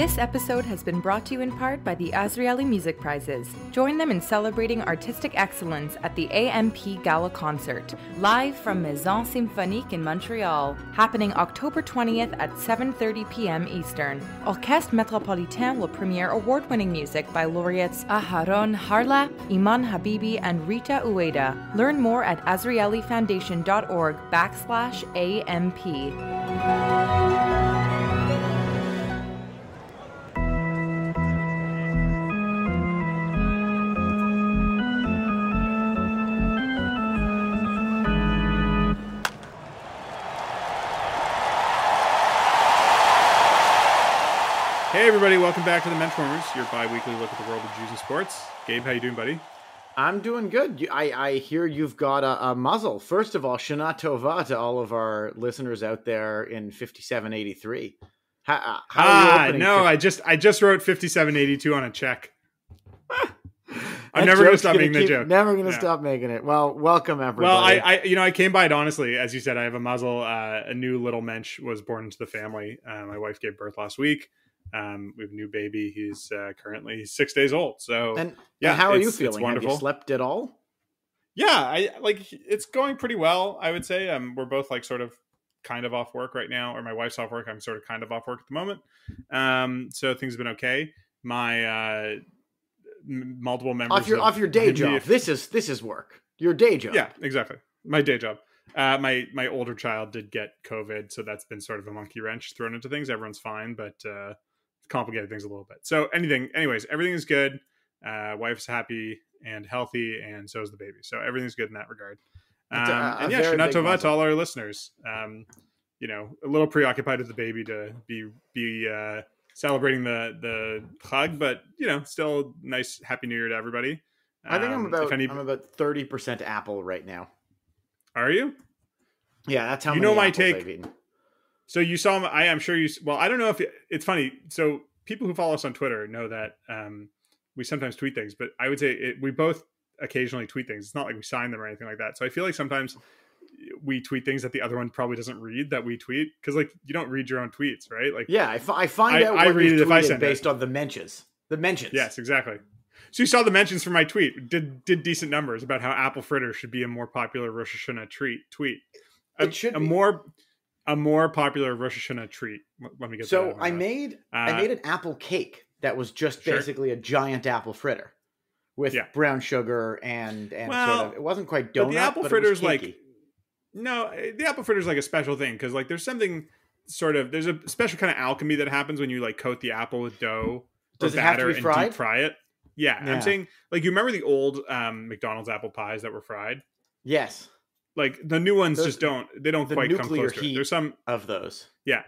This episode has been brought to you in part by the S3E17 Music Prizes. Join them in celebrating artistic excellence at the AMP Gala Concert, live from Maison Symphonique in Montreal, happening October 20th at 7:30 p.m. Eastern. Orchestre Metropolitain will premiere award-winning music by laureates Aharon Harla, Iman Habibi, and Rita Ueda. Learn more at azrielifoundation.org/AMP. Hey everybody, welcome back to the Menschwarmers, your bi-weekly look at the world of Jews and sports. Gabe, how you doing, buddy? I'm doing good. I hear you've got a muzzle. First of all, Shana Tova to all of our listeners out there in 5783. How are you opening? No, I just wrote 5782 on a check. I'm never going to stop making that joke. Never going to stop making it. Well, welcome everybody. Well, I came by it honestly. As you said, I have a muzzle. A new little mensch was born into the family. My wife gave birth last week. We have a new baby. He's currently 6 days old. So, and how are you feeling? Have you slept at all? Yeah, it's going pretty well, I would say. We're both sort of kind of off work right now, or my wife's off work. I'm sort of kind of off work at the moment. So things have been okay. My multiple members off your day job. This is work. Your day job. Yeah, exactly. My day job. My older child did get COVID, so that's been sort of a monkey wrench thrown into things. Everyone's fine, but complicated things a little bit. So anyways, everything is good. Wife's happy and healthy, and so is the baby. So everything's good in that regard. Shana Tova to all our listeners. A little preoccupied with the baby to be celebrating the Chag, but still nice happy New Year to everybody. I think I'm about 30% Apple right now. Are you? Yeah, that's how many my apples take. I've eaten. So you saw, I'm sure you, well, I don't know if it's funny. So people who follow us on Twitter know that we sometimes tweet things, but I would say we both occasionally tweet things. It's not like we sign them or anything like that. So I feel like sometimes we tweet things that the other one probably doesn't read that we tweet. Cause you don't read your own tweets, right? I find out what read it if I send based on the mentions. The mentions. Yes, exactly. So you saw the mentions from my tweet. Did decent numbers about how apple fritter should be a more popular Rosh Hashanah tweet. It should be. A more popular Rosh Hashanah treat. Let me get so I made an apple cake that was just basically a giant apple fritter with brown sugar and sort of, it wasn't quite donut, but the apple fritter's the apple fritter's like a special thing because there's something there's a special kind of alchemy that happens when you coat the apple with dough or batter and deep fry it. Yeah, I'm saying you remember the old McDonald's apple pies that were fried? Yes. The new ones don't quite come close to it. There's some of those. Yeah.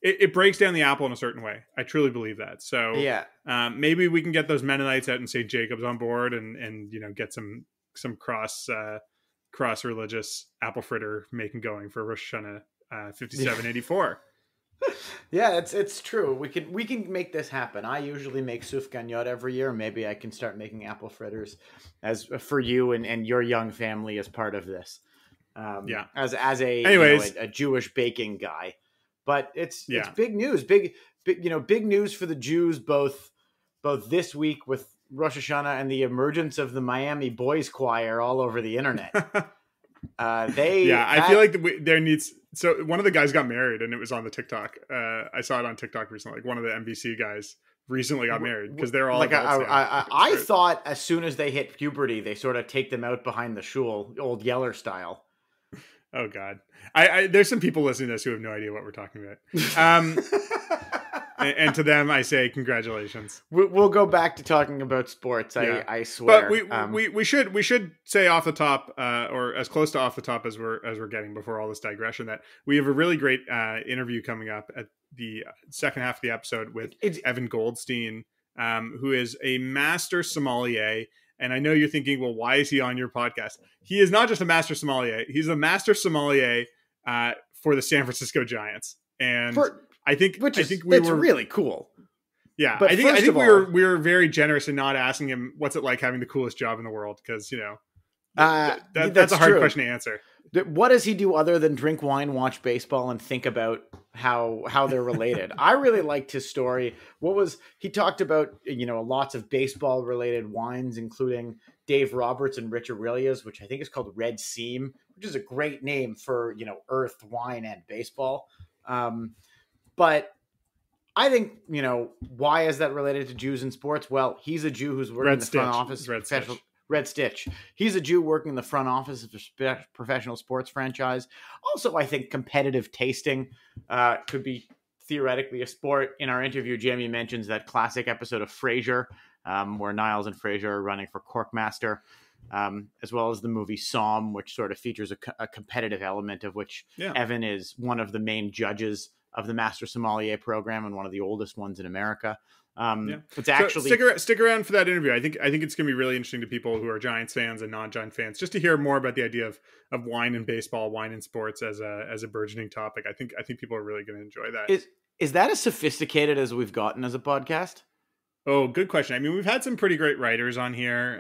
It breaks down the apple in a certain way. I truly believe that. So maybe we can get those Mennonites out in St. Jacobs on board and get some cross religious apple fritter making going for Rosh Hashanah 5784. Yeah, it's true. We can make this happen. I usually make sufganiyot every year. Maybe I can start making apple fritters as for you and your young family as part of this. As a Jewish baking guy, but it's big news. Big news for the Jews both this week with Rosh Hashanah and the emergence of the Miami Boys Choir all over the internet. I feel like there needs. So one of the guys got married, and it was on the TikTok. I saw it on TikTok recently. One of the NBC guys recently got married because they're all I thought as soon as they hit puberty, they sort of take them out behind the shul, old Yeller style. Oh God, there's some people listening to this who have no idea what we're talking about. And to them, I say congratulations. We'll go back to talking about sports. I swear. But we should say off the top, or as close to off the top as we're getting before all this digression, that we have a really great interview coming up at the second half of the episode with Evan Goldstein, who is a master sommelier. And I know you're thinking, well, why is he on your podcast? He is not just a master sommelier; he's a master sommelier for the San Francisco Giants, and I think we were really cool. Yeah, but I think we were very generous in not asking him what's it like having the coolest job in the world, because that's a hard question to answer. What does he do other than drink wine, watch baseball, and think about how they're related. I really liked his story. He talked about, lots of baseball related wines, including Dave Roberts and Rich Aurelia's, which I think is called Red Seam, which is a great name for, earth, wine, and baseball. But I think, why is that related to Jews in sports? Well, he's a Jew who's working in the front office. Red Stitch. He's a Jew working in the front office of a professional sports franchise. Also, I think competitive tasting could be theoretically a sport. In our interview, Jamie mentions that classic episode of Frasier, where Niles and Frasier are running for Corkmaster, as well as the movie Somm, which sort of features a competitive element of which Evan is one of the main judges of the Master Sommelier program and one of the oldest ones in America. It's actually stick around for that interview. I think it's going to be really interesting to people who are Giants fans and non-Giant fans, just to hear more about the idea of wine and baseball, wine and sports as a burgeoning topic. I think people are really going to enjoy that. Is that as sophisticated as we've gotten as a podcast? Oh, good question. I mean, we've had some pretty great writers on here.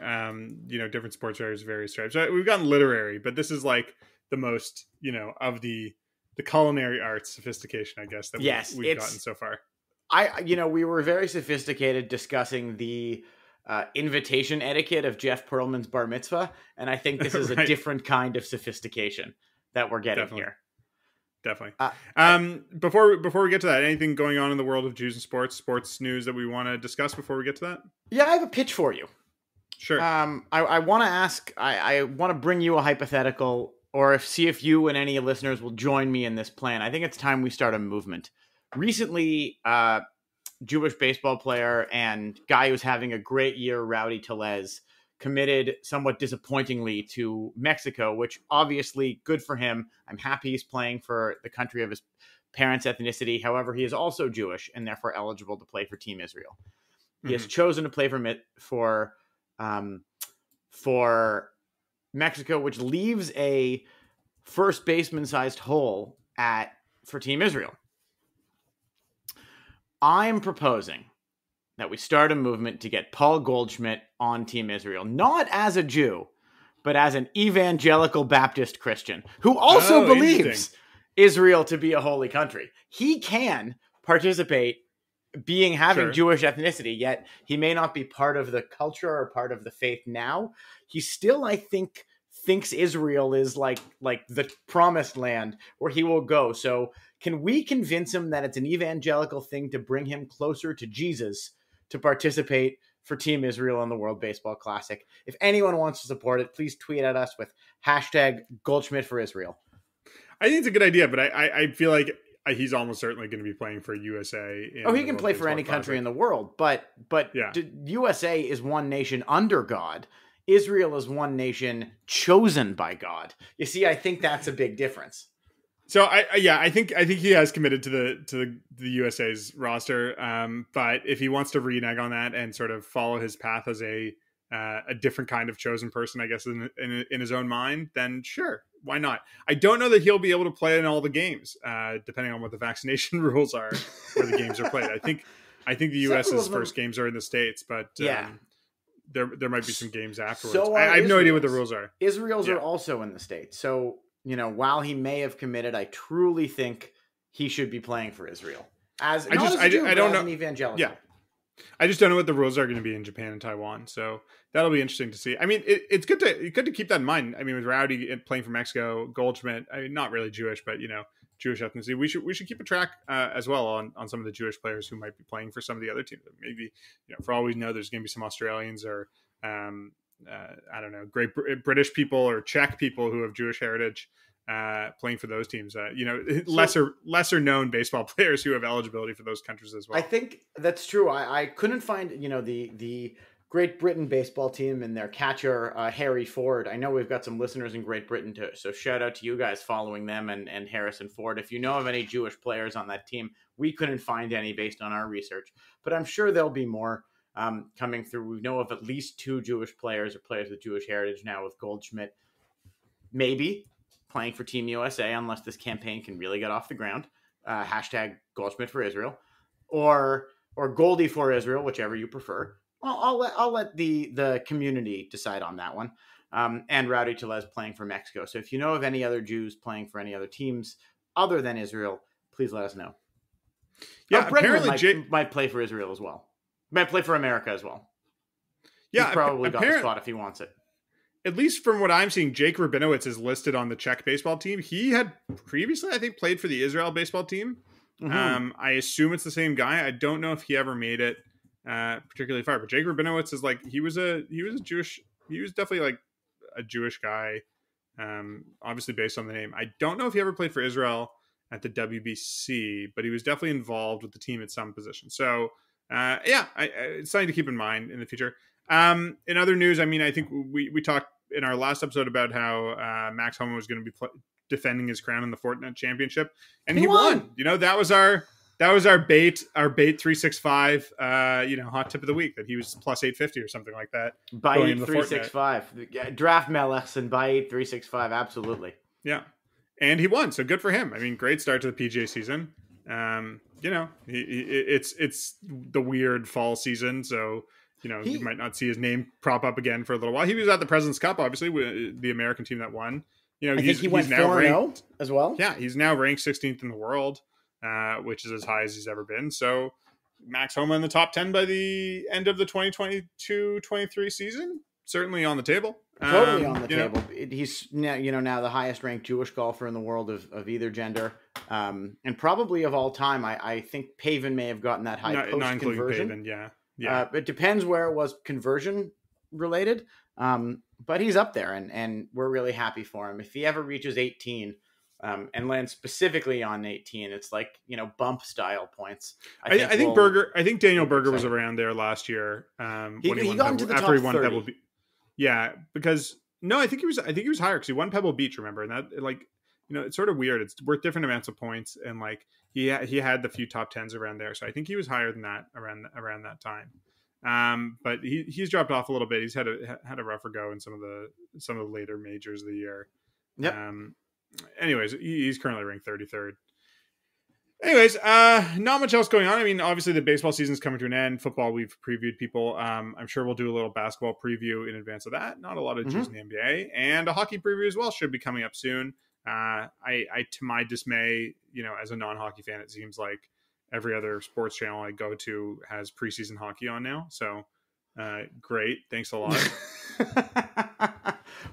Different sports writers, various stripes. So we've gotten literary, but this is like the most, of the culinary arts sophistication, I guess, that we've gotten so far. We were very sophisticated discussing the invitation etiquette of Jeff Pearlman's bar mitzvah, and I think this is a different kind of sophistication that we're getting here. Definitely. Before we get to that, anything going on in the world of Jews and sports news that we want to discuss before we get to that? Yeah, I have a pitch for you. Sure. I want to ask. I want to bring you a hypothetical, or see if you and any listeners will join me in this plan. I think it's time we start a movement. Recently, Jewish baseball player and guy who's having a great year, Rowdy Tellez, committed somewhat disappointingly to Mexico, which obviously good for him. I'm happy he's playing for the country of his parents' ethnicity. However, he is also Jewish and therefore eligible to play for Team Israel. He has chosen to play for Mexico, which leaves a first baseman-sized hole for Team Israel. I'm proposing that we start a movement to get Paul Goldschmidt on Team Israel, not as a Jew, but as an evangelical Baptist Christian who also believes Israel to be a holy country. He can participate having Jewish ethnicity, yet he may not be part of the culture or part of the faith now. He still, I think, thinks Israel is like the promised land where he will go. So can we convince him that it's an evangelical thing to bring him closer to Jesus to participate for Team Israel in the World Baseball Classic? If anyone wants to support it, please tweet at us with hashtag Goldschmidt for Israel. I think it's a good idea, but I feel like he's almost certainly going to be playing for USA. He can play for any country in the world, but USA is one nation under God. Israel is one nation chosen by God. You see, I think that's a big difference. So I think he has committed to the USA's roster. But if he wants to renege on that and sort of follow his path as a different kind of chosen person, I guess in his own mind, then sure, why not? I don't know that he'll be able to play in all the games, depending on what the vaccination rules are where the games are played. I think the US's first games are in the States, but there might be some games afterwards. So I have no idea what the rules are. Israel's are also in the States. So, while he may have committed, I truly think he should be playing for Israel. I don't know. An evangelical. Yeah. I just don't know what the rules are going to be in Japan and Taiwan. So that'll be interesting to see. I mean, it's good to keep that in mind. I mean, with Rowdy playing for Mexico, Goldschmidt, not really Jewish, but Jewish ethnicity. We should keep a track as well on some of the Jewish players who might be playing for some of the other teams. Maybe for all we know, there's going to be some Australians or I don't know, great British people or Czech people who have Jewish heritage playing for those teams. Lesser known baseball players who have eligibility for those countries as well. I think that's true. I couldn't find the Great Britain baseball team and their catcher Harry Ford. I know we've got some listeners in Great Britain too, so shout out to you guys following them and Harrison Ford. If you know of any Jewish players on that team, we couldn't find any based on our research, but I'm sure there'll be more coming through. We know of at least 2 Jewish players or players with Jewish heritage now, with Goldschmidt maybe playing for Team USA unless this campaign can really get off the ground. Hashtag Goldschmidt for Israel, or Goldie for Israel, whichever you prefer. Well, I'll let the community decide on that one. And Rowdy Tellez playing for Mexico. So if you know of any other Jews playing for any other teams other than Israel, please let us know. Yeah, Brendan might play for Israel as well. Might play for America as well. Yeah, he's probably got the spot if he wants it. At least from what I'm seeing, Jake Rabinowitz is listed on the Czech baseball team. He had previously, I think, played for the Israel baseball team. Mm-hmm. I assume it's the same guy. I don't know if he ever made it particularly far. But Jake Rabinowitz is like he was definitely like a Jewish guy. Obviously based on the name. I don't know if he ever played for Israel at the WBC, but he was definitely involved with the team at some position. So it's something to keep in mind in the future. In other news, I mean, I think we talked in our last episode about how Max Homa was going to be defending his crown in the Fortnite Championship, and he won. You know, that was our bait 365. Hot tip of the week that he was plus 850 or something like that. Bait 365, draft Melechs and bait 365. Absolutely, yeah, and he won. So good for him. I mean, great start to the PGA season. It's the weird fall season, so. You might not see his name prop up again for a little while. He was at the President's Cup, obviously, with the American team that won. I think he went 4-0 as well. Yeah, he's now ranked 16th in the world, which is as high as he's ever been. So Max Homa in the top 10 by the end of the 2022-23 season, certainly on the table. Totally on the table. He's now the highest ranked Jewish golfer in the world of either gender, and probably of all time. I think Pavin may have gotten that high post conversion. Pavin, yeah. It depends where it was conversion related, but he's up there, and we're really happy for him. If he ever reaches 18 and lands specifically on 18, it's like bump style points. I think Daniel Berger was around there last year. He got into the top 30. Yeah, because I think he was higher because he won Pebble Beach. Remember, and that it's sort of weird. It's worth different amounts of points, and like he had the few top 10s around there. So I think he was higher than that around that time. But he's dropped off a little bit. He's had a rougher go in some of the later majors of the year. Yep. Anyways, he's currently ranked 33rd. Anyways, not much else going on. I mean, obviously the baseball season's coming to an end. Football, we've previewed people. I'm sure we'll do a little basketball preview in advance of that. Not a lot of juice in the NBA, and a hockey preview as well should be coming up soon. I to my dismay, as a non-hockey fan, it seems like every other sports channel I go to has preseason hockey on now. So, great. Thanks a lot.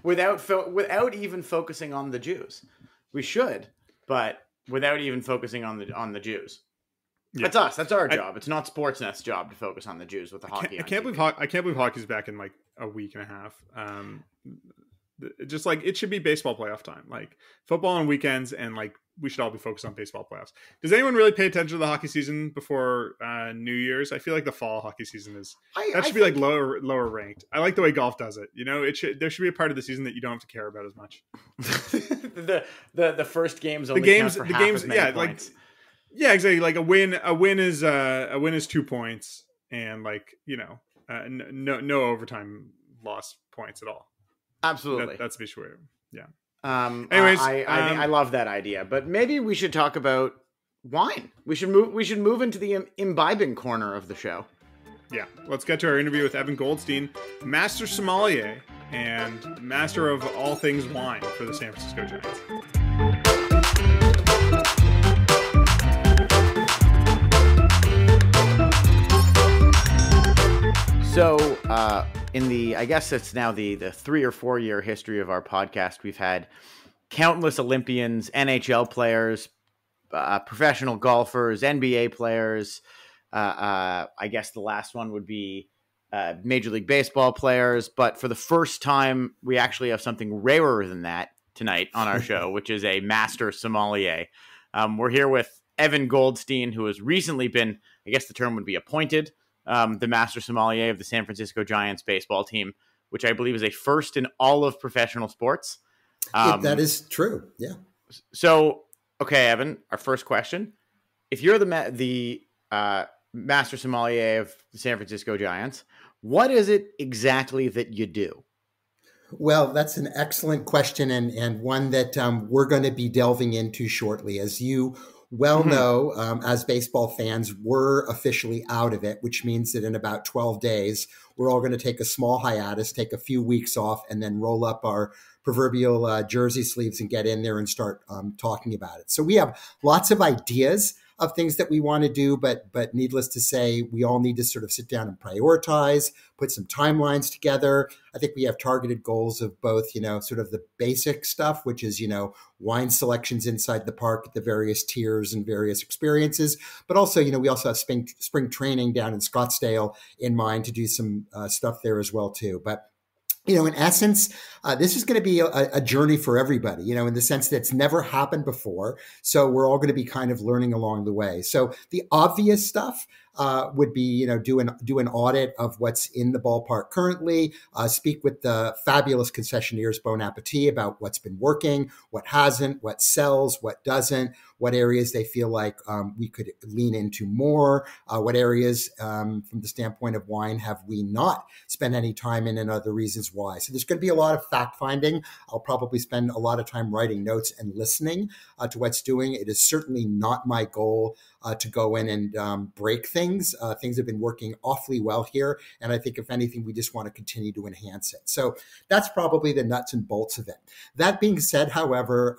without even focusing on the Jews, we should, but without even focusing on the Jews. Yeah. That's us. That's our job. It's not Sportsnet's job to focus on the Jews with the hockey. I can't believe hockey's back in like a week and a half. Just like it should be baseball playoff time, like football on weekends, and like we should all be focused on baseball playoffs. Does anyone really pay attention to the hockey season before New Year's? I feel like the fall hockey season should be like lower ranked. I like the way golf does it. There should be a part of the season that you don't have to care about as much. the first games only count for half as many points. Exactly. Like a win is 2 points, and like no overtime loss points at all. Absolutely. That's the way. Yeah. Anyways, I love that idea, but maybe we should talk about wine. We should move into the imbibing corner of the show. Yeah. Let's get to our interview with Evan Goldstein, master sommelier and master of all things wine for the San Francisco Giants. So, I guess it's now the 3 or 4 year history of our podcast, we've had countless Olympians, NHL players, professional golfers, NBA players. I guess the last one would be Major League Baseball players. But for the first time, we actually have something rarer than that tonight on our show, which is a master sommelier. We're here with Evan Goldstein, who has recently been, I guess the term would be appointed, the master sommelier of the San Francisco Giants baseball team, which I believe is a first in all of professional sports. That is true. Yeah. So, okay, Evan, our first question. If you're the master sommelier of the San Francisco Giants, what is it exactly that you do? Well, that's an excellent question, and one that we're going to be delving into shortly. As you well know, as baseball fans, we're officially out of it, which means that in about 12 days, we're all going to take a small hiatus, take a few weeks off, and then roll up our proverbial jersey sleeves and get in there and start talking about it. So we have lots of ideas of things that we want to do, but needless to say, we all need to sort of sit down and prioritize, put some timelines together. I think we have targeted goals of both, sort of the basic stuff, which is, wine selections inside the park at the various tiers and various experiences. But also, we also have spring training down in Scottsdale in mind to do some stuff there as well, too. But in essence, this is going to be a journey for everybody, in the sense that it's never happened before. So we're all going to be kind of learning along the way. So the obvious stuff would be, do an audit of what's in the ballpark currently, speak with the fabulous concessionaires Bon Appetit about what's been working, what hasn't, what sells, what doesn't, what areas they feel like we could lean into more, what areas from the standpoint of wine have we not spent any time in, and other reasons why. So there's going to be a lot of fact finding. I'll probably spend a lot of time writing notes and listening to what's doing. It is certainly not my goal to go in and break things. Things have been working awfully well here. And I think if anything, we just want to continue to enhance it. So that's probably the nuts and bolts of it. That being said, however,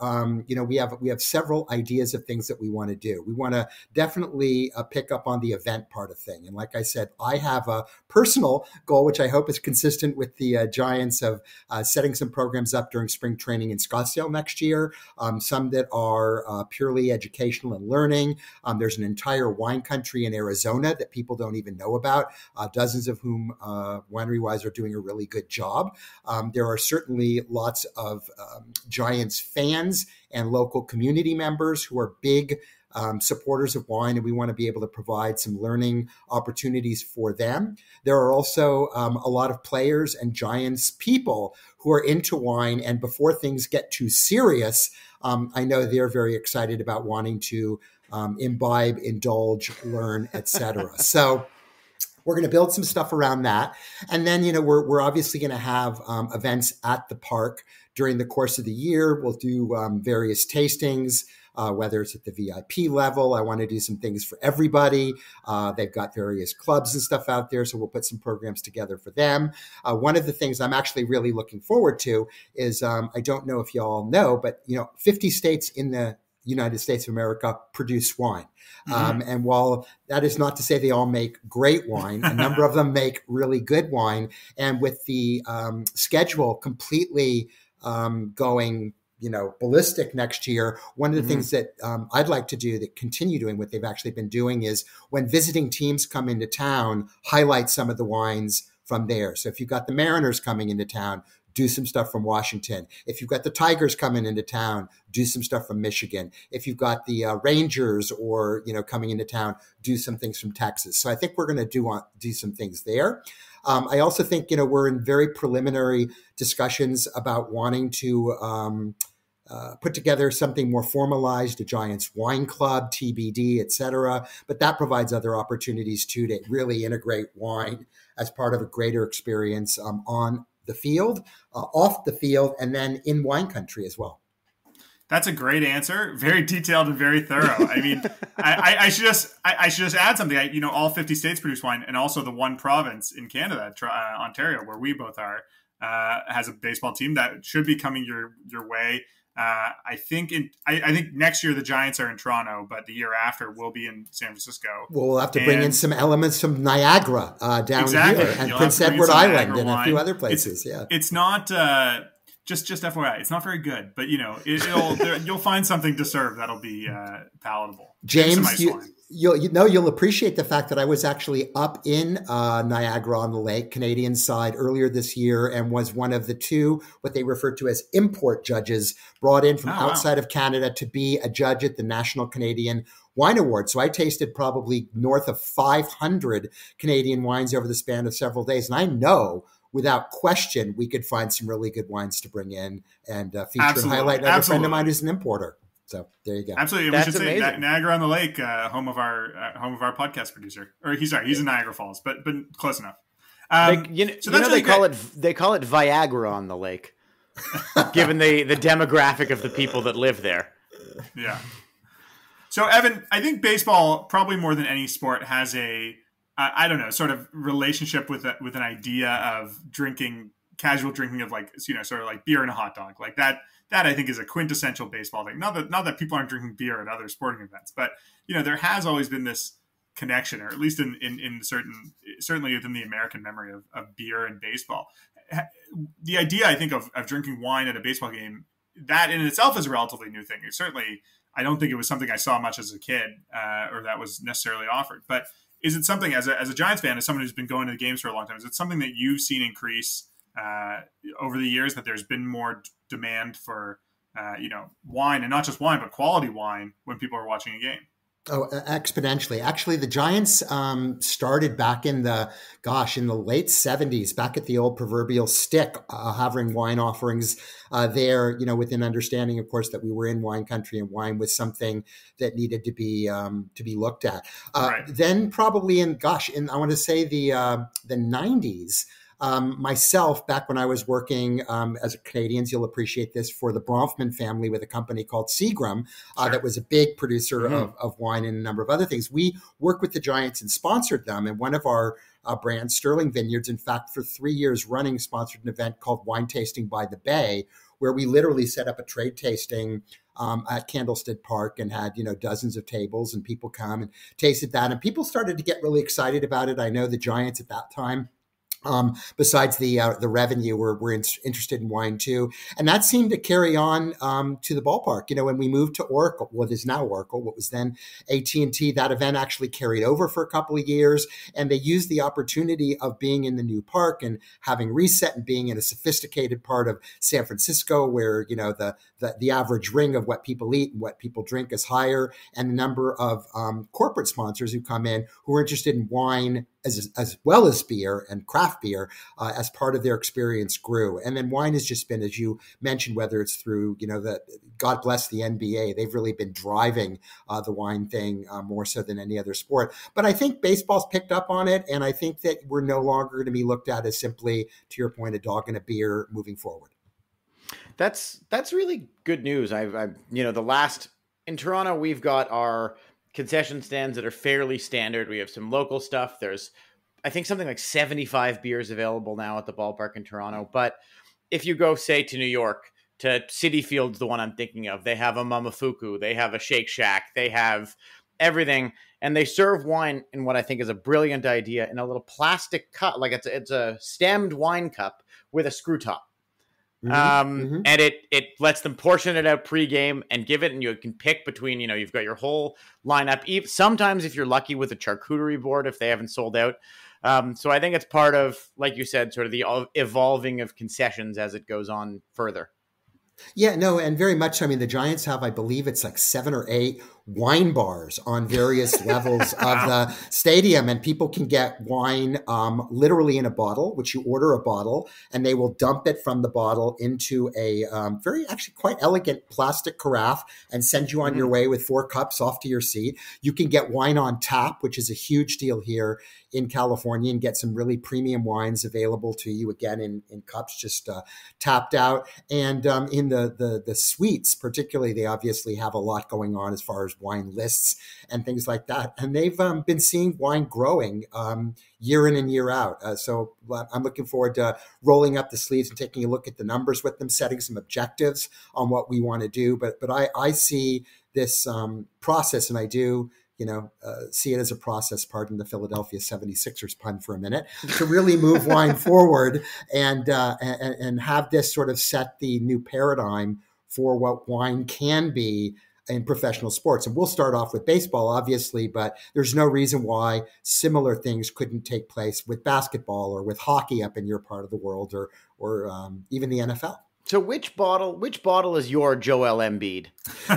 we have several ideas of things that we want to do. We want to definitely pick up on the event part of thing. And like I said, I have a personal goal, which I hope is consistent with the Giants, of setting some programs up during spring training in Scottsdale next year. Some that are purely educational and learning. There's an entire wine country in Arizona that people don't even know about, dozens of whom winery-wise are doing a really good job. There are certainly lots of Giants fans and local community members who are big supporters of wine, and we want to be able to provide some learning opportunities for them. There are also a lot of players and Giants people who are into wine, and before things get too serious, I know they're very excited about wanting to imbibe, indulge, learn, etc. So we're going to build some stuff around that. And then, we're obviously going to have events at the park during the course of the year. We'll do various tastings, whether it's at the VIP level. I want to do some things for everybody. They've got various clubs and stuff out there, so we'll put some programs together for them. One of the things I'm actually really looking forward to is, I don't know if you all know, but 50 states in the United States of America produce wine. And while that is not to say they all make great wine, a number of them make really good wine. And with the schedule completely going, ballistic next year, one of the things that I'd like to do, that continue doing what they've actually been doing, is when visiting teams come into town, highlight some of the wines from there. So if you've got the Mariners coming into town, do some stuff from Washington. If you've got the Tigers coming into town, do some stuff from Michigan. If you've got the Rangers or, coming into town, do some things from Texas. So I think we're going to do some things there. I also think, we're in very preliminary discussions about wanting to put together something more formalized, a Giants wine club, TBD, et cetera. But that provides other opportunities too to really integrate wine as part of a greater experience on the field, off the field, and then in wine country as well. That's a great answer. Very detailed and very thorough. I mean, I should just add something. All 50 states produce wine, and also the one province in Canada, Ontario, where we both are, has a baseball team that should be coming your way. I think next year the Giants are in Toronto, but the year after we'll be in San Francisco. Well, we'll have to bring in some elements from Niagara down here, and Prince Edward Island, and a few other places. It's not just FYI, it's not very good, but you'll find something to serve that'll be palatable. James, you'll appreciate the fact that I was actually up in Niagara on the Lake, Canadian side, earlier this year, and was one of the two, what they refer to as import judges, brought in from outside of Canada to be a judge at the National Canadian Wine Awards. So I tasted probably north of 500 Canadian wines over the span of several days. And I know without question, we could find some really good wines to bring in and feature and highlight. Another friend of mine who's an importer. So there you go. Absolutely. That's we should amazing. Say Niagara on the Lake, home of our podcast producer. Or he's in Niagara Falls, but close enough. They call it Viagra on the lake, given the demographic of the people that live there. Yeah. So Evan, I think baseball probably more than any sport has a I don't know, sort of relationship with an idea of casual drinking of like, sort of like beer and a hot dog, like that. That I think is a quintessential baseball thing. Not that people aren't drinking beer at other sporting events, but there has always been this connection, or at least in certainly within the American memory of beer and baseball. The idea, I think, of drinking wine at a baseball game, that in itself is a relatively new thing. I don't think it was something I saw much as a kid, or that was necessarily offered. But is it something, as a Giants fan, as someone who's been going to the games for a long time, is it something that you've seen increase over the years, that there's been more demand for wine, and not just wine, but quality wine when people are watching a game? Oh, exponentially. Actually, the Giants started back in the late 70s, back at the old proverbial stick, having wine offerings there, with an understanding, of course, that we were in wine country and wine was something that needed to be looked at. Right. Then probably I want to say the 90s. Myself, back when I was working as a Canadians, you'll appreciate this, for the Bronfman family with a company called Seagram, that was a big producer of wine and a number of other things. We worked with the Giants and sponsored them. And one of our brands, Sterling Vineyards, in fact, for 3 years running, sponsored an event called Wine Tasting by the Bay, where we literally set up a trade tasting at Candlestead Park and had, dozens of tables, and people come and tasted that. And people started to get really excited about it. I know the Giants at that time, besides the revenue, we're interested in wine too. And that seemed to carry on to the ballpark. When we moved to Oracle, what is now Oracle, what was then AT&T, that event actually carried over for a couple of years. And they used the opportunity of being in the new park and having reset and being in a sophisticated part of San Francisco where, the average ring of what people eat and what people drink is higher. And the number of corporate sponsors who come in who are interested in wine as well as beer and craft beer as part of their experience grew. And then wine has just been, as you mentioned, whether it's through, God bless the NBA, they've really been driving the wine thing more so than any other sport. But I think baseball's picked up on it. And I think that we're no longer going to be looked at as simply, to your point, a dog and a beer moving forward. That's really good news. In Toronto, we've got our concession stands that are fairly standard. We have some local stuff. There's, I think, something like 75 beers available now at the ballpark in Toronto. But if you go, say, to New York, to Citi Field's the one I'm thinking of, they have a Momofuku, they have a Shake Shack, they have everything. And they serve wine in what I think is a brilliant idea in a little plastic cup. Like it's a stemmed wine cup with a screw top. And it lets them portion it out pregame and give it, and you can pick between, you've got your whole lineup. Sometimes if you're lucky with a charcuterie board, if they haven't sold out. So I think it's part of, like you said, sort of the evolving of concessions as it goes on further. Yeah, no, and very much. I mean, the Giants have, I believe it's like 7 or 8 wine bars on various levels of the stadium, and people can get wine literally in a bottle, which you order a bottle, and they will dump it from the bottle into a very actually quite elegant plastic carafe and send you on your way with 4 cups off to your seat. You can get wine on tap, which is a huge deal here in California, and get some really premium wines available to you again in cups just tapped out. And in the suites particularly, they obviously have a lot going on as far as wine lists and things like that. And they've been seeing wine growing year in and year out. So I'm looking forward to rolling up the sleeves and taking a look at the numbers with them, setting some objectives on what we want to do. But I see this process, and I do see it as a process, pardon the Philadelphia 76ers pun for a minute, to really move wine forward and have this sort of set the new paradigm for what wine can be in professional sports. And we'll start off with baseball, obviously, but there's no reason why similar things couldn't take place with basketball or with hockey up in your part of the world, or even the NFL. So which bottle is your Joel Embiid?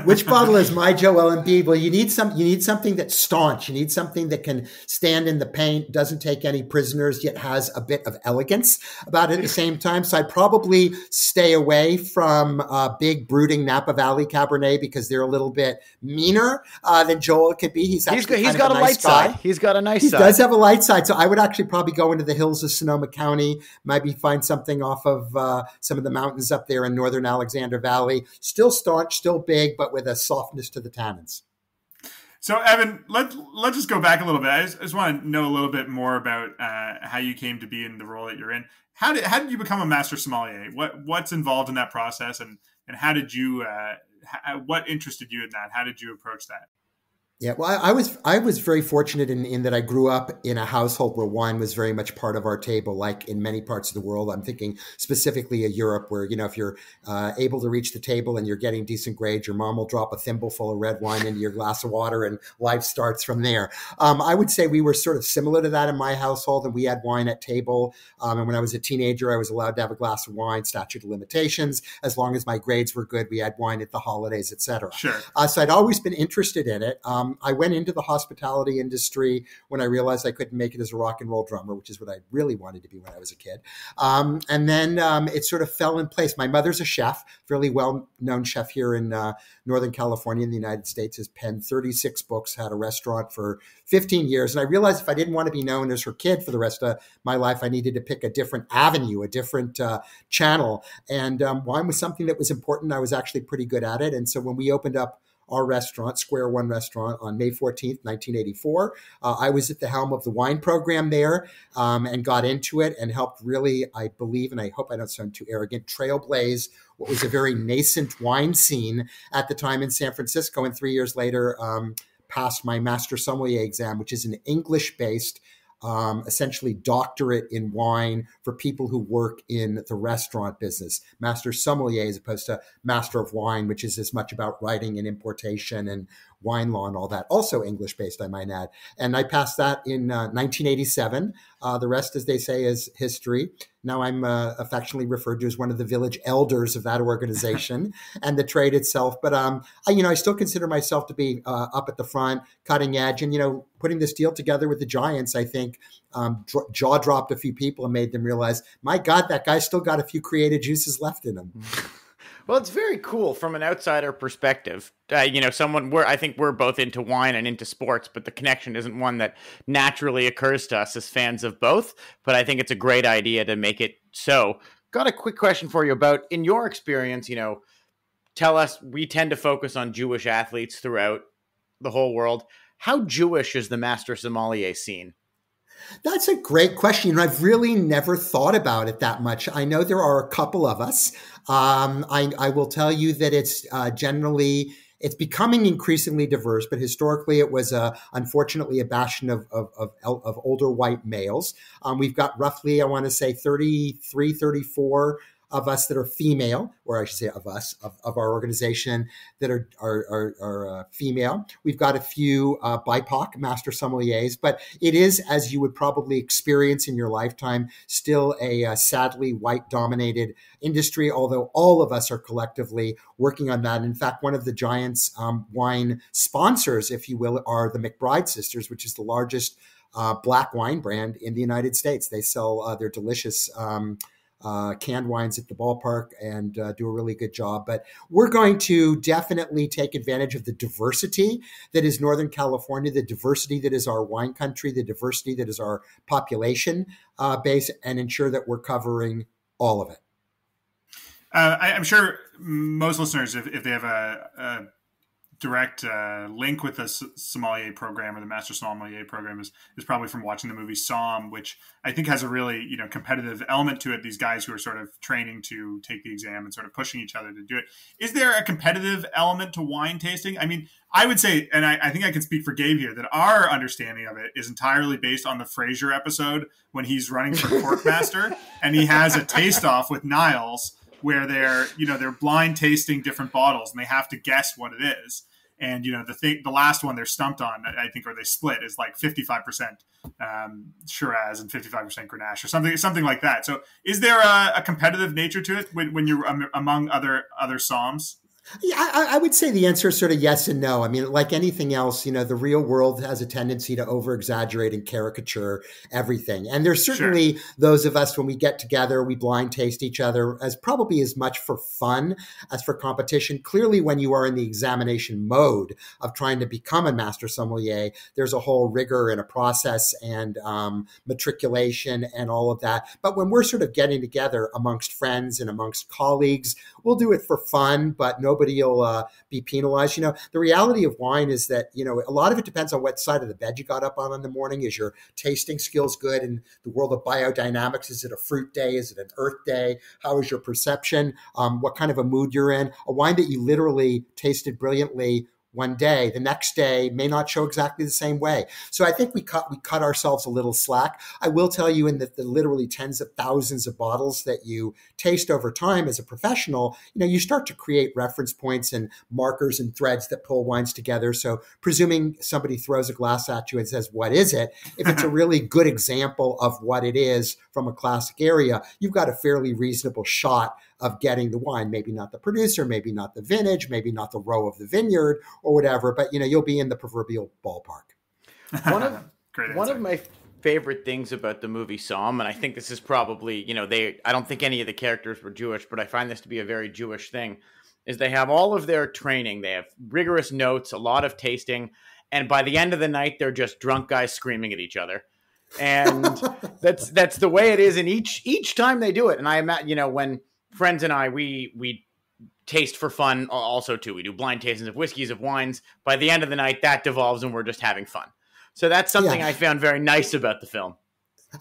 Which bottle is my Joel Embiid? Well, you need something that's staunch. You need something that can stand in the paint, doesn't take any prisoners, yet has a bit of elegance about it at the same time. So I'd probably stay away from big brooding Napa Valley Cabernet because they're a little bit meaner than Joel could be. He's got a light side. He's got a nice side. He does have a light side. So I would actually probably go into the hills of Sonoma County, maybe find something off of some of the mountains up there in northern Alexander Valley. Still staunch, still big, but with a softness to the tannins. So Evan, let's just go back a little bit. I just want to know a little bit more about how you came to be in the role that you're in. How did you become a master sommelier? What's involved in that process, and how did you what interested you in that? How did you approach that? Yeah, well, I was very fortunate in that I grew up in a household where wine was very much part of our table, like in many parts of the world. I'm thinking specifically of Europe, where, if you're able to reach the table and you're getting decent grades, your mom will drop a thimble full of red wine into your glass of water, and life starts from there. I would say we were sort of similar to that in my household, and we had wine at table. And when I was a teenager, I was allowed to have a glass of wine, statute of limitations. As long as my grades were good, we had wine at the holidays, etc. Sure. So I'd always been interested in it. I went into the hospitality industry when I realized I couldn't make it as a rock and roll drummer, which is what I really wanted to be when I was a kid. And then it sort of fell in place. My mother's a chef, fairly well-known chef here in Northern California in the United States, has penned 36 books, had a restaurant for 15 years. And I realized if I didn't want to be known as her kid for the rest of my life, I needed to pick a different avenue, a different channel. And wine was something that was important. I was actually pretty good at it. And so when we opened up our restaurant, Square One Restaurant, on May 14th, 1984. I was at the helm of the wine program there and got into it and helped really, I believe, and I hope I don't sound too arrogant, trailblaze what was a very nascent wine scene at the time in San Francisco. And 3 years later, passed my Master Sommelier exam, which is an English-based essentially doctorate in wine for people who work in the restaurant business. Master sommelier as opposed to master of wine, which is as much about writing and importation and wine law and all that. Also English-based, I might add. And I passed that in 1987. The rest, as they say, is history. Now I'm affectionately referred to as one of the village elders of that organization and the trade itself. But I still consider myself to be up at the front, cutting edge, and putting this deal together with the giants. I think jaw dropped a few people and made them realize, my God, that guy's still got a few creative juices left in him. Well, it's very cool from an outsider perspective. I think we're both into wine and into sports, but the connection isn't one that naturally occurs to us as fans of both. But I think it's a great idea to make it so. Got a quick question for you about, in your experience, tell us, we tend to focus on Jewish athletes throughout the whole world. How Jewish is the Master Sommelier scene? That's a great question. I've really never thought about it that much. I know there are a couple of us. I will tell you that it's it's becoming increasingly diverse, but historically it was unfortunately a bastion of older white males. We've got roughly, I want to say 33, 34 of us that are female, or I should say of us, of our organization that are female. We've got a few BIPOC master sommeliers, but it is, as you would probably experience in your lifetime, still a sadly white-dominated industry, although all of us are collectively working on that. In fact, one of the giants wine sponsors, if you will, are the McBride sisters, which is the largest black wine brand in the United States. They sell their delicious canned wines at the ballpark and do a really good job. But we're going to definitely take advantage of the diversity that is Northern California, the diversity that is our wine country, the diversity that is our population base, and ensure that we're covering all of it. I'm sure most listeners, if they have a direct link with the sommelier program or the master sommelier program is probably from watching the movie Somm, which I think has a really competitive element to it. These guys who are sort of training to take the exam and sort of pushing each other to do it. Is there a competitive element to wine tasting? I mean, I would say, and I think I can speak for Gabe here, that our understanding of it is entirely based on the Frasier episode when he's running for Corkmaster and he has a taste off with Niles where they're blind tasting different bottles and they have to guess what it is. And, the last one they're stumped on, I think, or they split, is like 55% Shiraz and 55% Grenache or something like that. So is there a competitive nature to it when you're among other somms? Yeah, I would say the answer is sort of yes and no. I mean, like anything else, the real world has a tendency to over-exaggerate and caricature everything. And there's certainly those of us, when we get together, we blind taste each other as probably as much for fun as for competition. Clearly, when you are in the examination mode of trying to become a master sommelier, there's a whole rigor and a process and matriculation and all of that. But when we're sort of getting together amongst friends and amongst colleagues, we'll do it for fun, but no nobody will be penalized. The reality of wine is that, a lot of it depends on what side of the bed you got up on in the morning. Is your tasting skills good in the world of biodynamics? Is it a fruit day? Is it an earth day? How is your perception? What kind of a mood you're in? A wine that you literally tasted brilliantly one day, the next day may not show exactly the same way. So I think we cut ourselves a little slack. I will tell you, in the literally tens of thousands of bottles that you taste over time as a professional, you start to create reference points and markers and threads that pull wines together. So presuming somebody throws a glass at you and says, "What is it?" If it's a really good example of what it is from a classic area, you've got a fairly reasonable shot of getting the wine. Maybe not the producer, maybe not the vintage, maybe not the row of the vineyard or whatever, but you'll be in the proverbial ballpark. One of my favorite things about the movie Somm, and I think this is probably, I don't think any of the characters were Jewish, but I find this to be a very Jewish thing, is they have all of their training. They have rigorous notes, a lot of tasting, and by the end of the night, they're just drunk guys screaming at each other. And that's the way it is. And each time they do it. And I imagine, when friends and I, we taste for fun also too. We do blind tastings of whiskeys, of wines. By the end of the night, that devolves and we're just having fun. So that's something I found very nice about the film.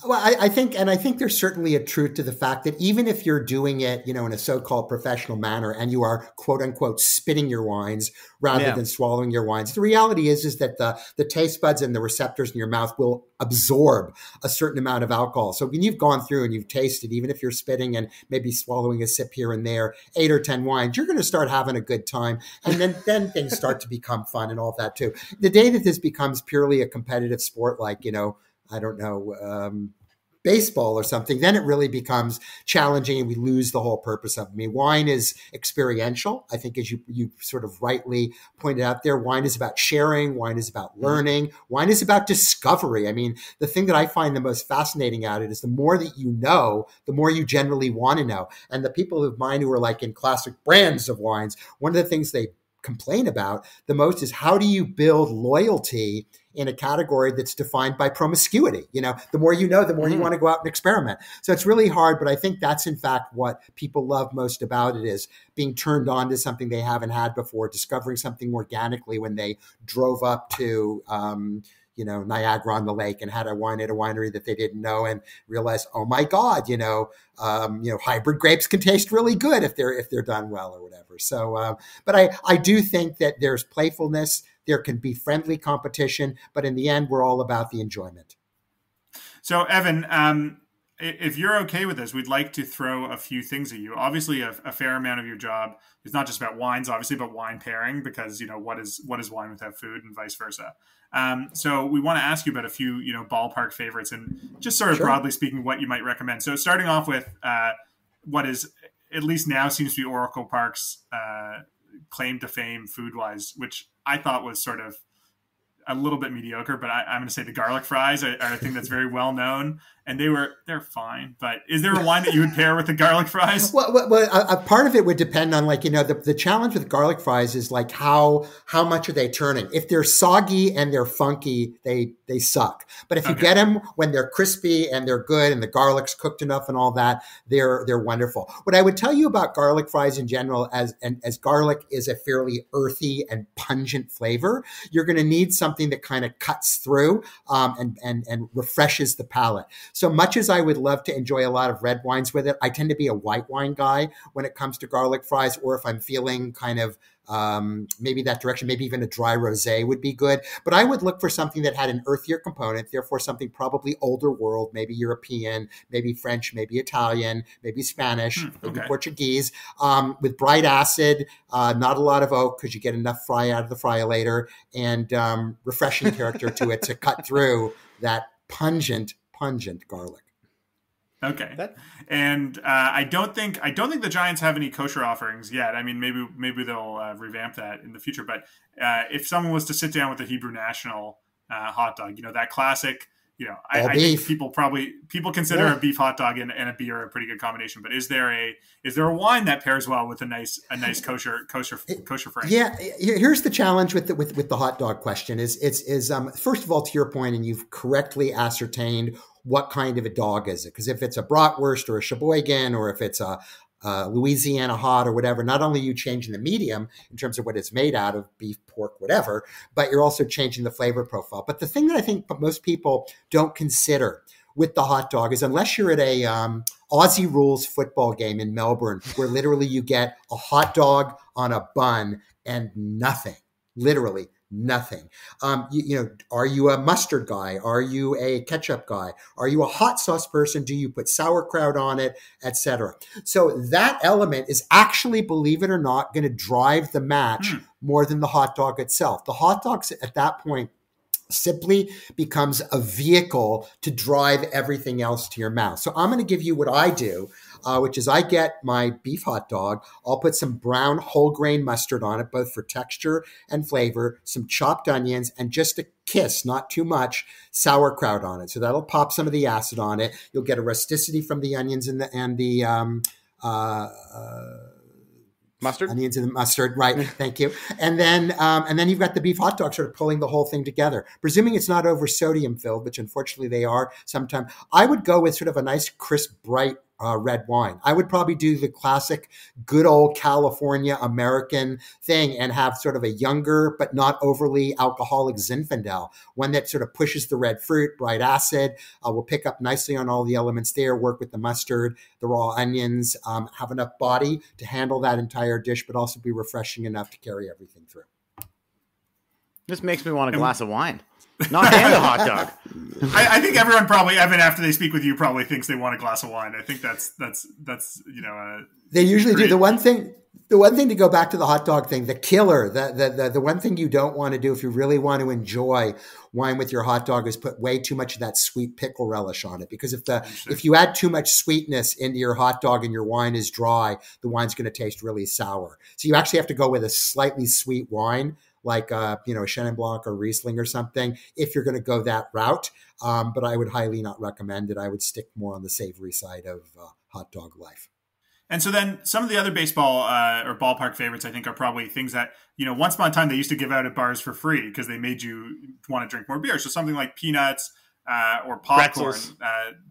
Well, I think there's certainly a truth to the fact that even if you're doing it, in a so-called professional manner and you are quote unquote spitting your wines rather than swallowing your wines, the reality is that the taste buds and the receptors in your mouth will absorb a certain amount of alcohol. So when you've gone through and you've tasted, even if you're spitting and maybe swallowing a sip here and there, 8 or 10 wines, you're going to start having a good time. And then things start to become fun and all that too. The day that this becomes purely a competitive sport, like, I don't know, baseball or something, then it really becomes challenging and we lose the whole purpose of it. I mean, wine is experiential. I think as you sort of rightly pointed out there, wine is about sharing, wine is about learning, wine is about discovery. I mean, the thing that I find the most fascinating at it is the more that you know, the more you generally want to know. And the people of mine who are like in classic brands of wines, one of the things they complain about the most is how do you build loyalty in a category that's defined by promiscuity? The more you know, the more you want to go out and experiment. So it's really hard, but I think that's in fact what people love most about it, is being turned on to something they haven't had before, discovering something organically when they drove up to Niagara on the Lake and had a wine at a winery that they didn't know and realized, oh my God, hybrid grapes can taste really good if they're done well or whatever. So, but I do think that there's playfulness, there can be friendly competition, but in the end, we're all about the enjoyment. So, Evan, if you're okay with this, we'd like to throw a few things at you. Obviously, a fair amount of your job is not just about wines, obviously, but wine pairing, because, what is wine without food and vice versa. So we want to ask you about a few, ballpark favorites and just sort of broadly speaking, what you might recommend. So starting off with what is, at least now, seems to be Oracle Park's claim to fame food-wise, which I thought was sort of a little bit mediocre, but I'm going to say the garlic fries are a thing that's very well known, and they're fine. But is there a wine that you would pair with the garlic fries? Well, a part of it would depend on the challenge with garlic fries is like how much are they turning? If they're soggy and they're funky, they suck. But if you get them when they're crispy and they're good and the garlic's cooked enough and all that, they're wonderful. What I would tell you about garlic fries in general, as garlic is a fairly earthy and pungent flavor, you're going to need something that kind of cuts through and refreshes the palate. So much as I would love to enjoy a lot of red wines with it, I tend to be a white wine guy when it comes to garlic fries, or if I'm feeling kind of maybe that direction, maybe even a dry rosé would be good. But I would look for something that had an earthier component, therefore something probably older world, maybe European, maybe French, maybe Italian, maybe Spanish, maybe Portuguese, with bright acid, not a lot of oak because you get enough fry out of the fryer and refreshing character to it to cut through that pungent garlic. Okay. And I don't think the Giants have any kosher offerings yet. I mean, maybe they'll revamp that in the future. But if someone was to sit down with a Hebrew National hot dog, that classic, I think people consider a beef hot dog and a beer a pretty good combination. But is there a wine that pairs well with a nice kosher frame? Yeah, here's the challenge with the hot dog question is first of all, to your point, and you've correctly ascertained what kind of a dog is it? Because if it's a bratwurst or a Sheboygan, or if it's a Louisiana hot or whatever, not only are you changing the medium in terms of what it's made out of, beef, pork, whatever, but you're also changing the flavor profile. But the thing that I think most people don't consider with the hot dog is, unless you're at a Aussie rules football game in Melbourne, where literally you get a hot dog on a bun and nothing, literally nothing. Are you a mustard guy? Are you a ketchup guy? Are you a hot sauce person? Do you put sauerkraut on it, etc.? So that element is actually, believe it or not, going to drive the match more than the hot dog itself. The hot dogs at that point simply becomes a vehicle to drive everything else to your mouth. So I'm going to give you what I do, which is I get my beef hot dog. I'll put some brown whole grain mustard on it, both for texture and flavor, some chopped onions, and just a kiss, not too much, sauerkraut on it. So that'll pop some of the acid on it. You'll get a rusticity from the onions and the mustard, onions and the mustard, right? Thank you. And then you've got the beef hot dog sort of pulling the whole thing together. Presuming it's not over sodium filled, which unfortunately they are sometimes, I would go with sort of a nice, crisp, bright red wine. I would probably do the classic good old California American thing and have sort of a younger but not overly alcoholic Zinfandel, one that sort of pushes the red fruit, bright acid, will pick up nicely on all the elements there, work with the mustard, the raw onions, have enough body to handle that entire dish, but also be refreshing enough to carry everything through. This makes me want a glass of wine. Not and a hot dog. I think everyone probably, Evan, after they speak with you, probably thinks they want a glass of wine. I think that's they usually do. The one thing to go back to the hot dog thing, the killer, the one thing you don't want to do if you really want to enjoy wine with your hot dog is put way too much of that sweet pickle relish on it. Because if you add too much sweetness into your hot dog and your wine is dry, the wine's going to taste really sour. So you actually have to go with a slightly sweet wine, like a Chenin Blanc or Riesling or something, if you're going to go that route. But I would highly not recommend it. I would stick more on the savory side of hot dog life. And so then some of the other baseball or ballpark favorites, I think, are probably things that, once upon a time they used to give out at bars for free because they made you want to drink more beer. So something like peanuts or popcorn,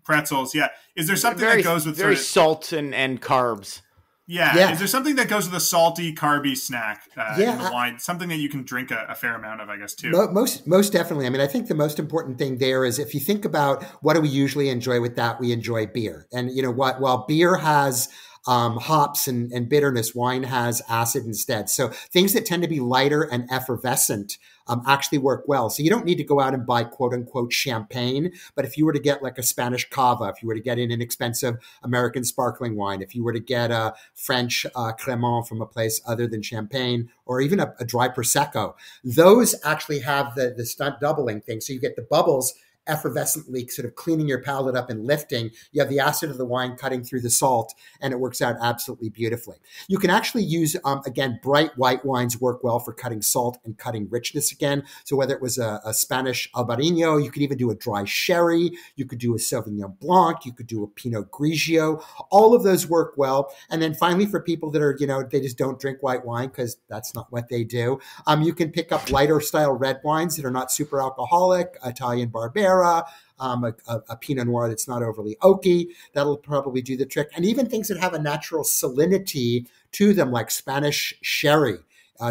pretzels. Yeah. Is there something that goes with very salt and carbs? Yeah. Is there something that goes with a salty, carby snack in the wine? Something that you can drink a fair amount of, I guess, too. Most definitely. I mean, I think the most important thing there is if you think about what do we usually enjoy with that, we enjoy beer. And while beer has hops and bitterness, wine has acid instead. So things that tend to be lighter and effervescent actually work well. So you don't need to go out and buy quote unquote champagne. But if you were to get like a Spanish cava, if you were to get an inexpensive American sparkling wine, if you were to get a French Cremant from a place other than Champagne, or even a dry Prosecco, those actually have the stunt doubling thing. So you get the bubbles effervescently sort of cleaning your palate up and lifting. You have the acid of the wine cutting through the salt, and it works out absolutely beautifully. You can actually use, again, bright white wines work well for cutting salt and cutting richness again. So whether it was a Spanish Albarino, you could even do a dry sherry, you could do a Sauvignon Blanc, you could do a Pinot Grigio. All of those work well. And then finally, for people that are, they just don't drink white wine because that's not what they do, you can pick up lighter style red wines that are not super alcoholic, Italian Barbera, a Pinot Noir that's not overly oaky. That'll probably do the trick. And even things that have a natural salinity to them, like Spanish sherry,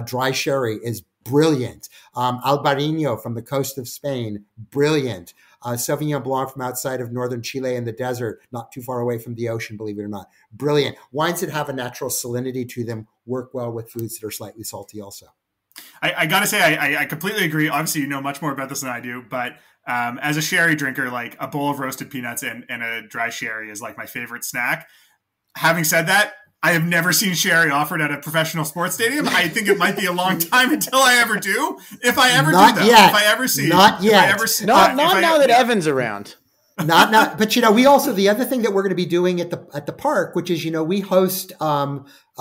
dry sherry is brilliant. Albarino from the coast of Spain, brilliant. Sauvignon Blanc from outside of northern Chile in the desert, not too far away from the ocean, believe it or not. Brilliant. Wines that have a natural salinity to them work well with foods that are slightly salty also. I got to say, I completely agree. Obviously, you know much more about this than I do, but as a sherry drinker, like a bowl of roasted peanuts and a dry sherry is like my favorite snack. Having said that, I have never seen sherry offered at a professional sports stadium. I think it might be a long time until I ever do. If I ever not do that, yet. if I ever see, not yet. Not now that Evan's around. Not, but we also, the other thing that we're going to be doing at the park, which is, we host,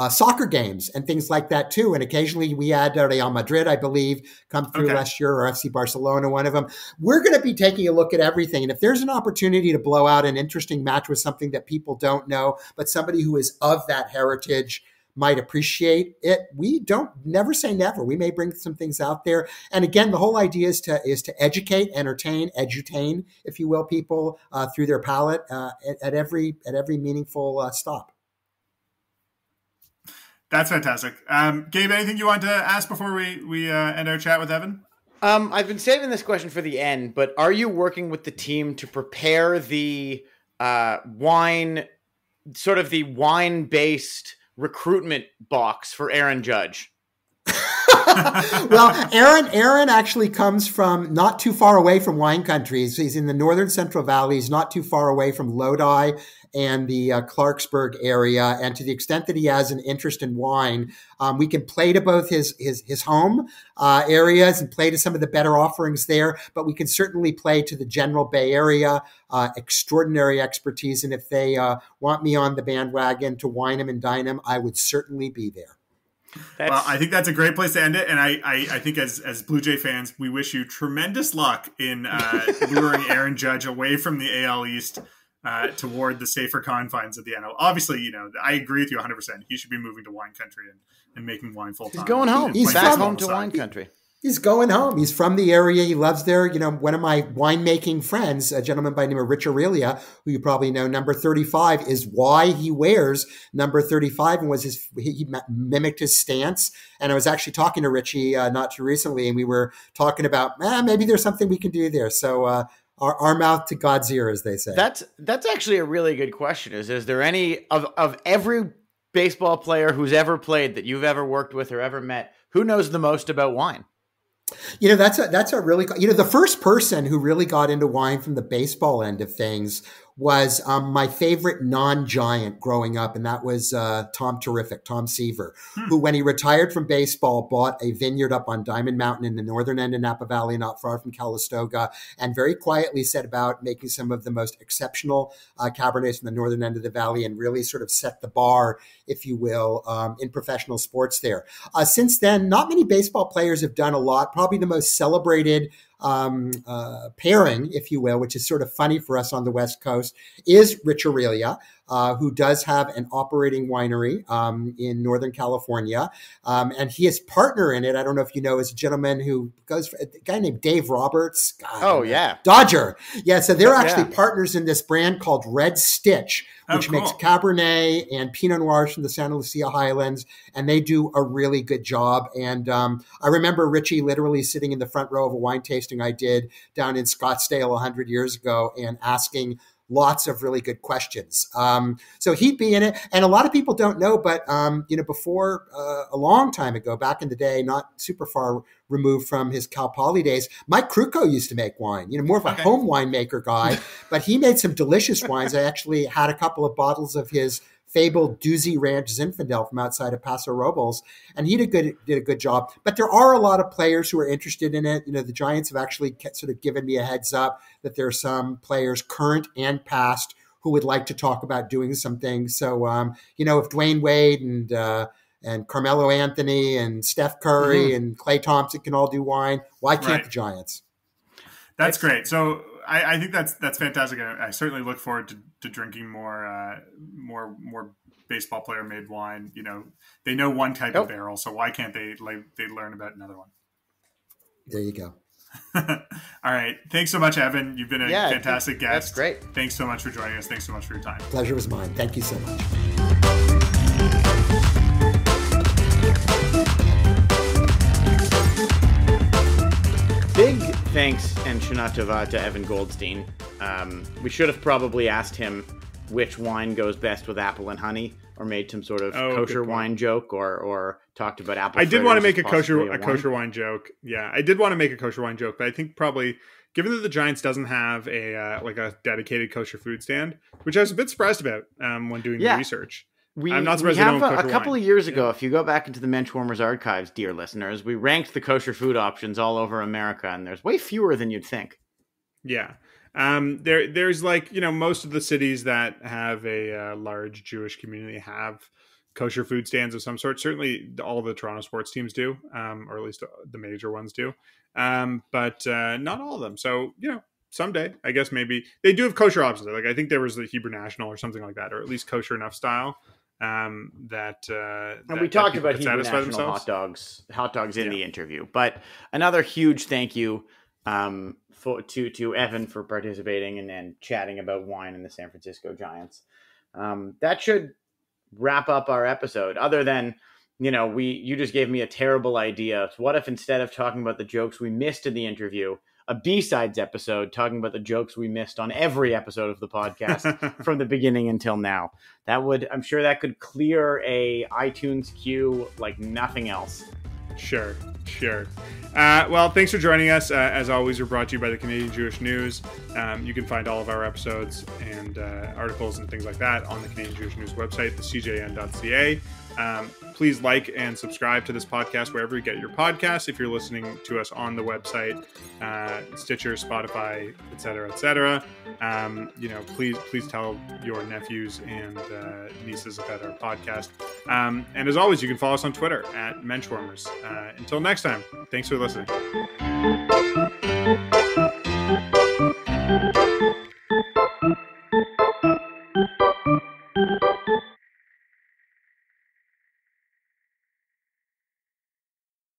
soccer games and things like that too. And occasionally we had Real Madrid, I believe, come through last year, or FC Barcelona, one of them. We're going to be taking a look at everything. And if there's an opportunity to blow out an interesting match with something that people don't know, but somebody who is of that heritage might appreciate it, we don't never say never. We may bring some things out there. And again, the whole idea is to educate, entertain, edutain, if you will, people through their palate at every meaningful stop. That's fantastic. Gabe, anything you want to ask before we end our chat with Evan? I've been saving this question for the end, but are you working with the team to prepare the wine, sort of the wine-based recruitment box for Aaron Judge? Well, Aaron actually comes from not too far away from wine country. He's in the northern Central Valley. He's not too far away from Lodi and the Clarksburg area. And to the extent that he has an interest in wine, we can play to both his home areas and play to some of the better offerings there. But we can certainly play to the general Bay Area, extraordinary expertise. And if they want me on the bandwagon to wine him and dine him, I would certainly be there. Well, I think that's a great place to end it. And I think as Blue Jay fans, we wish you tremendous luck in luring Aaron Judge away from the AL East toward the safer confines of the NL. Obviously, I agree with you 100%. He should be moving to wine country and making wine full time. He's going home. He's back home to wine country. He's going home. He's from the area. He loves there. One of my winemaking friends, a gentleman by the name of Rich Aurelia, who you probably know, number 35, is why he wears number 35 and he mimicked his stance. And I was actually talking to Richie not too recently, and we were talking about, maybe there's something we can do there. So our mouth to God's ear, as they say. That's actually a really good question. Is there any of every baseball player who's ever played that you've ever worked with or ever met, who knows the most about wine? That's a really, the first person who really got into wine from the baseball end of things was my favorite non-giant growing up, and that was Tom Seaver, who, when he retired from baseball, bought a vineyard up on Diamond Mountain in the northern end of Napa Valley, not far from Calistoga, and very quietly set about making some of the most exceptional Cabernets from the northern end of the valley and really sort of set the bar, if you will, in professional sports there. Since then, not many baseball players have done a lot. Probably the most celebrated pairing, if you will, which is sort of funny for us on the West Coast, is Rich Aurelia, who does have an operating winery in Northern California. And his partner in it, I don't know if you know, is a gentleman who goes for a guy named Dave Roberts. God, yeah. Dodger. Yeah, so they're actually partners in this brand called Red Stitch, which makes Cabernet and Pinot Noirs from the Santa Lucia Highlands, and they do a really good job. And I remember Richie literally sitting in the front row of a wine tasting I did down in Scottsdale 100 years ago and asking lots of really good questions. So he'd be in it. And a lot of people don't know, but, before a long time ago, back in the day, not super far removed from his Cal Poly days, Mike Kruko used to make wine, more of a home winemaker guy, but he made some delicious wines. I actually had a couple of bottles of his fabled Doozy Ranch Zinfandel from outside of Paso Robles, and he did a good job. But there are a lot of players who are interested in it. The Giants have actually sort of given me a heads up that there are some players, current and past, who would like to talk about doing some things. So, if Dwayne Wade and Carmelo Anthony and Steph Curry and Klay Thompson can all do wine, why can't the Giants? That's great. So I think that's fantastic. I certainly look forward to drinking more baseball player made wine. They know one type of barrel, so why can't they learn about another one? There you go. All right. Thanks so much, Evan. You've been a fantastic guest. That's great. Thanks so much for joining us. Thanks so much for your time. Pleasure was mine. Thank you so much. Big thanks and Shana Tova to Evan Goldstein. We should have probably asked him which wine goes best with apple and honey, or made some sort of kosher wine joke, or talked about apple. I did want to make a kosher wine joke. Yeah, I did want to make a kosher wine joke, but I think probably, given that the Giants doesn't have a dedicated kosher food stand, which I was a bit surprised about when doing the research. I'm not surprised they don't kosher a couple wine. of years ago, if you go back into the Menschwarmers archives, dear listeners, we ranked the kosher food options all over America, and there's way fewer than you'd think. Yeah. There's most of the cities that have a large Jewish community have kosher food stands of some sort. Certainly all the Toronto sports teams do, or at least the major ones do. But not all of them. So, someday, I guess maybe they do have kosher options. I think there was the Hebrew National or something like that, or at least kosher enough style. And we talked about Hebrew National hot dogs in the interview. But another huge thank you to Evan for participating and chatting about wine and the San Francisco Giants. That should wrap up our episode. Other than you just gave me a terrible idea. What if instead of talking about the jokes we missed in the interview, a B-sides episode talking about the jokes we missed on every episode of the podcast from the beginning until now? I'm sure that could clear a iTunes queue like nothing else. Sure. Well, thanks for joining us. As always, we're brought to you by the Canadian Jewish News. You can find all of our episodes and articles and things like that on the Canadian Jewish News website, thecjn.ca. Please like and subscribe to this podcast wherever you get your podcasts. If you're listening to us on the website, Stitcher, Spotify, etc., please tell your nephews and nieces about our podcast. And as always, you can follow us on Twitter at Menschwarmers. Until next time, thanks for listening.